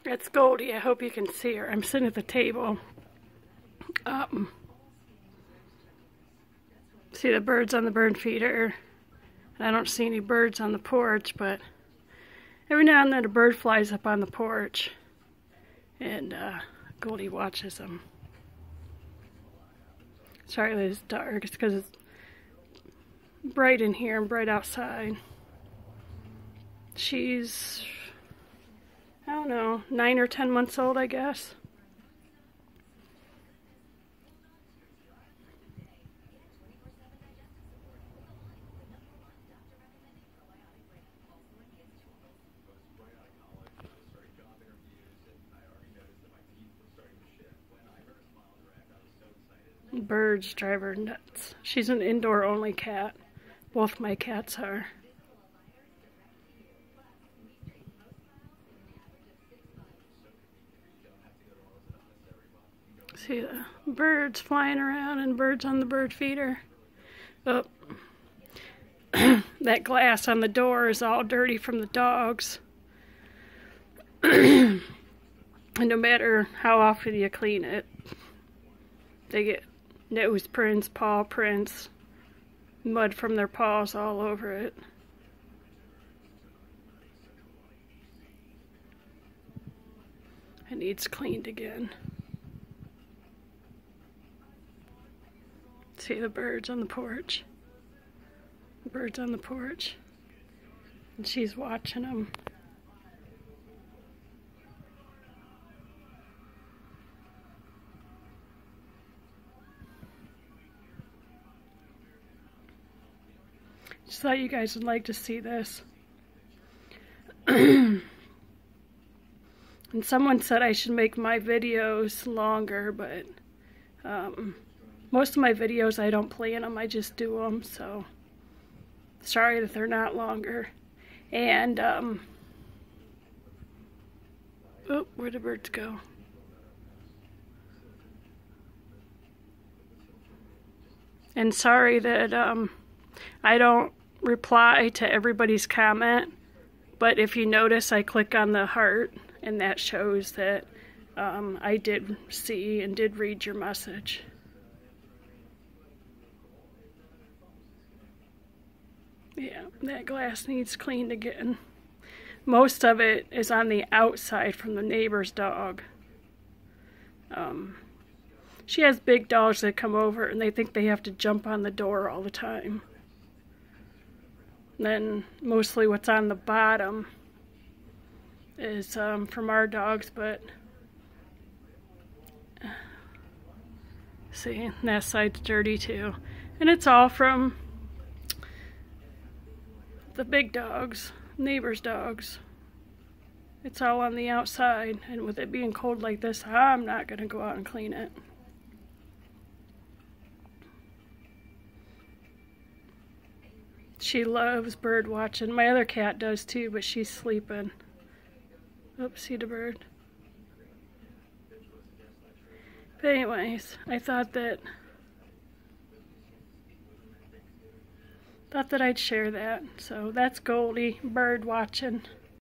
That's Goldie. I hope you can see her. I'm sitting at the table. See the birds on the bird feeder. I don't see any birds on the porch, but every now and then a bird flies up on the porch, and Goldie watches them. Sorry that it's dark. It's because it's bright in here and bright outside. She's, I don't know, 9 or 10 months old, I guess. Birds drive her nuts. She's an indoor-only cat. Both my cats are. See the birds flying around and birds on the bird feeder. Oh, that glass on the door is all dirty from the dogs. And no matter how often you clean it, they get nose prints, paw prints, mud from their paws all over it. It needs cleaned again. See the birds on the porch. Birds on the porch. And she's watching them. Just thought you guys would like to see this. And someone said I should make my videos longer, but most of my videos I don't plan them, I just do them, so sorry that they're not longer. And oh, where'd the birds go? And sorry that I don't reply to everybody's comment, but if you notice I click on the heart and that shows that I did see and did read your message. Yeah, that glass needs cleaned again. Most of it is on the outside from the neighbor's dog. She has big dogs that come over and they think they have to jump on the door all the time. Then mostly what's on the bottom is from our dogs, but see, that side's dirty too. And it's all from the big dogs, neighbor's dogs. It's all on the outside, and with it being cold like this, I'm not gonna go out and clean it. She loves bird watching. My other cat does too, but she's sleeping. Oops, see the bird. But anyways, I thought that I'd share that. So that's Goldie, bird watching.